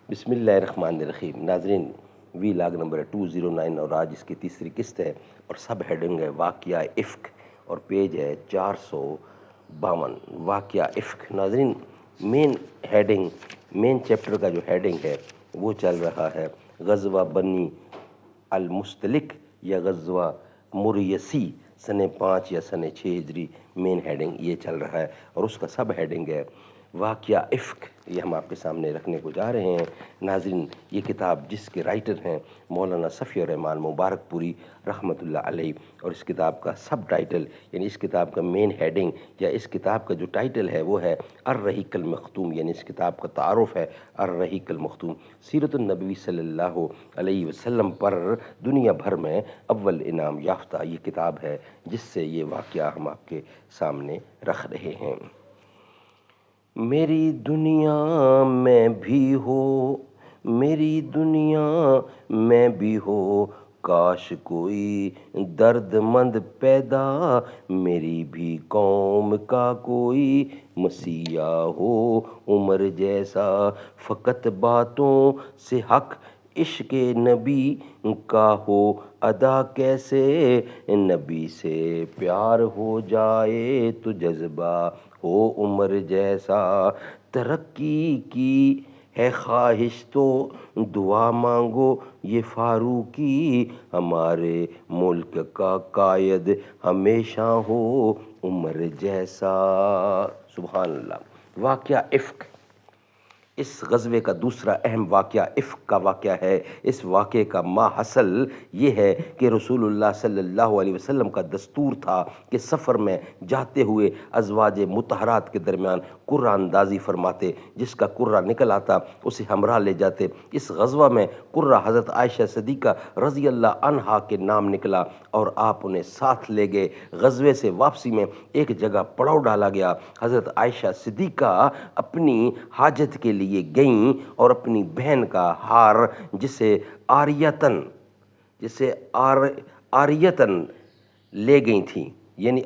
بسم اللہ الرحمن الرحیم۔ ناظرین، وی لاگ نمبر ہے 209 اور آج اس کی تیسری قسط ہے اور سب ہیڈنگ ہے واقعہ افک اور پیج ہے 452 واقعہ افک۔ ناظرین، مین ہیڈنگ، مین چیپٹر کا جو ہیڈنگ ہے وہ چل رہا ہے غزوہ بنی المستلق یا غزوہ مریسی سن 5 یا سن 6 ہجری۔ مین ہیڈنگ یہ چل رہا ہے اور اس کا سب ہیڈنگ ہے واقعہ افک۔ یہ ہم آپ کے سامنے رکھنے کو جا رہے ہیں۔ ناظرین، یہ کتاب جس کے رائٹر ہیں مولانا صفی الرحمان مبارک پوری رحمۃ اللہ علیہ، اور اس کتاب کا سب ٹائٹل یعنی اس کتاب کا مین ہیڈنگ یا اس کتاب کا جو ٹائٹل ہے وہ ہے الرحیق المختوم، یعنی اس کتاب کا تعارف ہے الرحیق المختوم۔ سیرت النبی صلی اللہ علیہ وسلم پر دنیا بھر میں اول انعام یافتہ یہ کتاب ہے جس سے یہ واقعہ ہم آپ کے سامنے رکھ رہے ہیں۔ میری دنیا میں بھی ہو، میری دنیا میں بھی ہو، کاش کوئی درد مند پیدا، میری بھی قوم کا کوئی مسیحا ہو عمر جیسا، فقط باتوں سے حق عشق نبی کا ہو ادا، کیسے نبی سے پیار ہو جائے تو جذبہ ہو عمر جیسا، ترقی کی ہے خواہش تو دعا مانگو یہ فاروقی، ہمارے ملک کا قائد ہمیشہ ہو عمر جیسا۔ سبحان اللہ۔ واقعہ افک اس غزوے کا دوسرا اہم واقعہ افک کا واقعہ ہے۔ اس واقعے کا ماحصل یہ ہے کہ رسول اللہ صلی اللہ علیہ وسلم کا دستور تھا کہ سفر میں جاتے ہوئے ازواج مطہرات کے درمیان قرہ اندازی فرماتے، جس کا قرہ نکل آتا اسے ہمراہ لے جاتے۔ اس غزوہ میں قرہ حضرت عائشہ صدیقہ رضی اللہ عنہا کے نام نکلا اور آپ انہیں ساتھ لے گئے۔ غزوے سے واپسی میں ایک جگہ پڑاؤ ڈالا گیا۔ حضرت عائشہ صدیقہ اپنی حاجت کے لیے گئیں اور اپنی بہن کا ہار جسے آریتن لے گئی تھیں، یعنی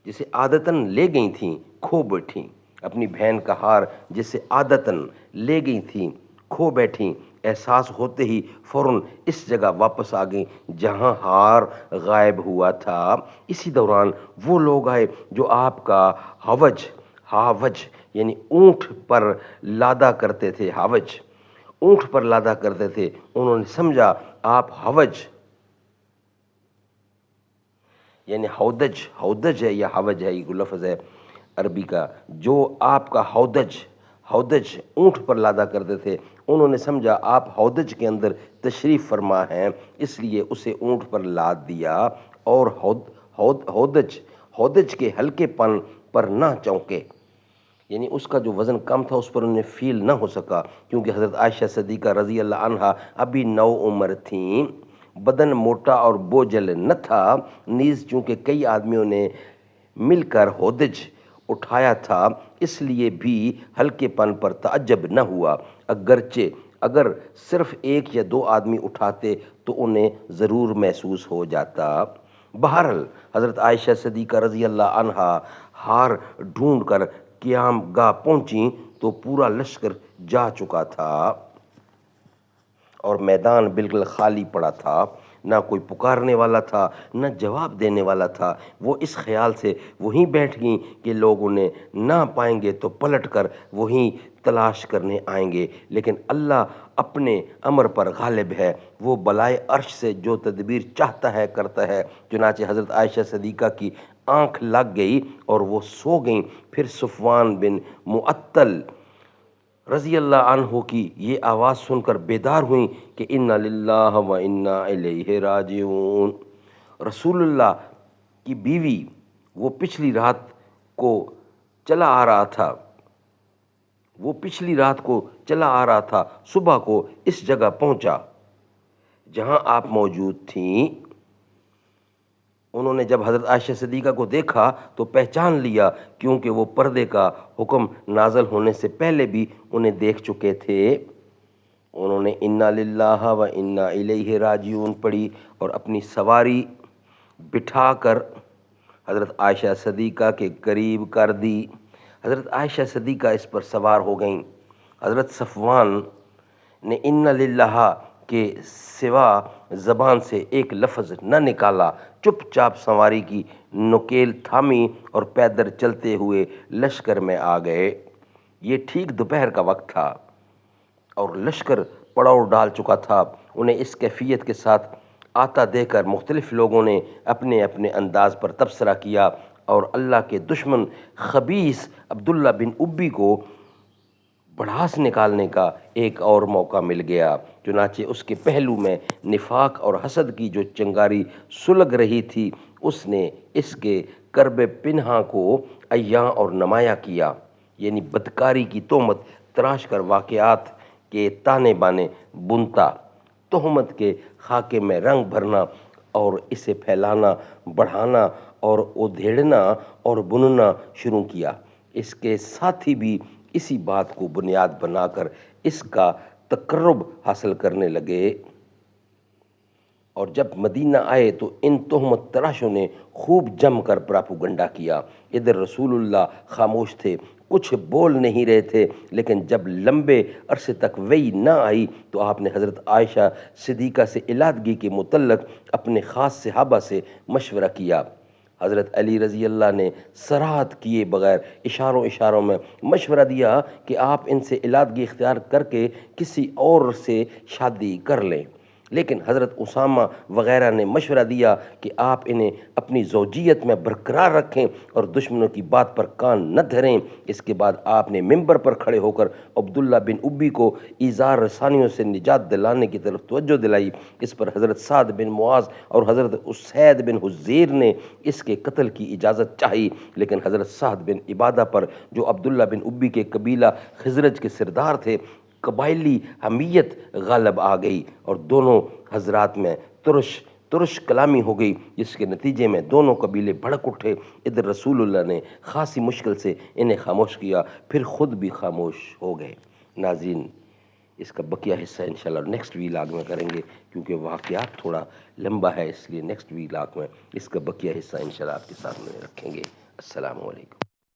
جسے عادتاً لے گئی تھیں، کھو بیٹھیں۔ اپنی بہن کا ہار جسے عادتاً لے گئی تھیں، کھو بیٹھیں، احساس ہوتے ہی فوراً اس جگہ واپس آ گئیں جہاں ہار غائب ہوا تھا۔ اسی دوران وہ لوگ آئے جو آپ کا ہاوج یعنی اونٹ پر لادا کرتے تھے۔ اونٹ پر لادا کرتے تھے۔ انہوں نے سمجھا آپ حوج یعنی ہودج ہے یا حوج ہے، یہ لفظ ہے عربی کا، جو آپ کا ہودج اونٹ پر لادا کرتے تھے۔ انہوں نے سمجھا آپ ہودج کے اندر تشریف فرما ہیں، اس لیے اسے اونٹ پر لاد دیا اور ہودج کے ہلکے پن پر نہ چونکے، یعنی اس کا جو وزن کم تھا اس پر انہیں فیل نہ ہو سکا، کیونکہ حضرت عائشہ صدیقہ رضی اللہ عنہا ابھی نو عمر تھیں۔ بدن موٹا اور بوجھل نہ تھا، نیز چونکہ کئی آدمیوں نے مل کر ہودج اٹھایا تھا، اس لیے بھی ہلکے پن پر تعجب نہ ہوا، اگرچہ اگر صرف ایک یا دو آدمی اٹھاتے تو انہیں ضرور محسوس ہو جاتا۔ بہرحال حضرت عائشہ صدیقہ رضی اللہ عنہا ہار ڈھونڈ کر قیام گاہ پہنچیں تو پورا لشکر جا چکا تھا اور میدان بالکل خالی پڑا تھا، نہ کوئی پکارنے والا تھا نہ جواب دینے والا تھا۔ وہ اس خیال سے وہیں بیٹھ گئیں کہ لوگ انہیں نہ پائیں گے تو پلٹ کر وہیں تلاش کرنے آئیں گے، لیکن اللہ اپنے امر پر غالب ہے، وہ بالائے عرش سے جو تدبیر چاہتا ہے کرتا ہے۔ چنانچہ حضرت عائشہ صدیقہ کی آنکھ لگ گئی اور وہ سو گئیں۔ پھر صفوان بن معطل رضی اللہ عنہ کی یہ آواز سن کر بیدار ہوئیں کہ انا للہ و انا الیہ راجعون۔ رسول اللہ کی بیوی وہ پچھلی رات کو چلا آ رہا تھا، صبح کو اس جگہ پہنچا جہاں آپ موجود تھیں۔ انہوں نے جب حضرت عائشہ صدیقہ کو دیکھا تو پہچان لیا، کیونکہ وہ پردے کا حکم نازل ہونے سے پہلے بھی انہیں دیکھ چکے تھے۔ انہوں نے انا للہ و انا الیہ راجعون پڑھی اور اپنی سواری بٹھا کر حضرت عائشہ صدیقہ کے قریب کر دی۔ حضرت عائشہ صدیقہ اس پر سوار ہو گئیں حضرت صفوان نے ان للہ کے سوا زبان سے ایک لفظ نہ نکالا، چپ چاپ سواری کی نکیل تھامی اور پیدل چلتے ہوئے لشکر میں آ گئے۔ یہ ٹھیک دوپہر کا وقت تھا اور لشکر پڑاؤ ڈال چکا تھا۔ انہیں اس کیفیت کے ساتھ آتا دیکھ کر مختلف لوگوں نے اپنے اپنے انداز پر تبصرہ کیا اور اللہ کے دشمن خبیث عبداللہ بن ابی کو بڑھاس نکالنے کا ایک اور موقع مل گیا۔ چنانچہ اس کے پہلو میں نفاق اور حسد کی جو چنگاری سلگ رہی تھی، اس نے اس کے کرب پنہاں کو عیاں اور نمایاں کیا، یعنی بدکاری کی تہمت تراش کر واقعات کے تانے بانے بنتا، تہمت کے خاکے میں رنگ بھرنا اور اسے پھیلانا، بڑھانا اور ادھیڑنا اور بننا شروع کیا۔ اس کے ساتھی بھی اسی بات کو بنیاد بنا کر اس کا تقرب حاصل کرنے لگے، اور جب مدینہ آئے تو ان تہمت تراشوں نے خوب جم کر پراپوگنڈا کیا۔ ادھر رسول اللہ خاموش تھے، کچھ بول نہیں رہے تھے، لیکن جب لمبے عرصے تک وحی نہ آئی تو آپ نے حضرت عائشہ صدیقہ سے علادگی کے متعلق اپنے خاص صحابہ سے مشورہ کیا۔ حضرت علی رضی اللہ نے صراحت کیے بغیر اشاروں میں مشورہ دیا کہ آپ ان سے علادگی اختیار کر کے کسی اور سے شادی کر لیں، لیکن حضرت اسامہ وغیرہ نے مشورہ دیا کہ آپ انہیں اپنی زوجیت میں برقرار رکھیں اور دشمنوں کی بات پر کان نہ دھریں۔ اس کے بعد آپ نے ممبر پر کھڑے ہو کر عبداللہ بن ابی کو ایذار رسانیوں سے نجات دلانے کی طرف توجہ دلائی۔ اس پر حضرت سعد بن معاذ اور حضرت اسید بن حضیر نے اس کے قتل کی اجازت چاہی، لیکن حضرت سعد بن عبادہ پر، جو عبداللہ بن ابی کے قبیلہ خزرج کے سردار تھے، قبائلی حمیت غالب آ گئی اور دونوں حضرات میں ترش کلامی ہو گئی، جس کے نتیجے میں دونوں قبیلے بھڑک اٹھے۔ ادھر رسول اللہ نے خاصی مشکل سے انہیں خاموش کیا، پھر خود بھی خاموش ہو گئے۔ ناظرین، اس کا بقیہ حصہ انشاءاللہ نیکسٹ ویلاگ میں کریں گے، کیونکہ واقعات تھوڑا لمبا ہے، اس لیے نیکسٹ ویلاگ میں اس کا بقیہ حصہ انشاءاللہ آپ کے ساتھ میں رکھیں گے۔ السلام علیکم۔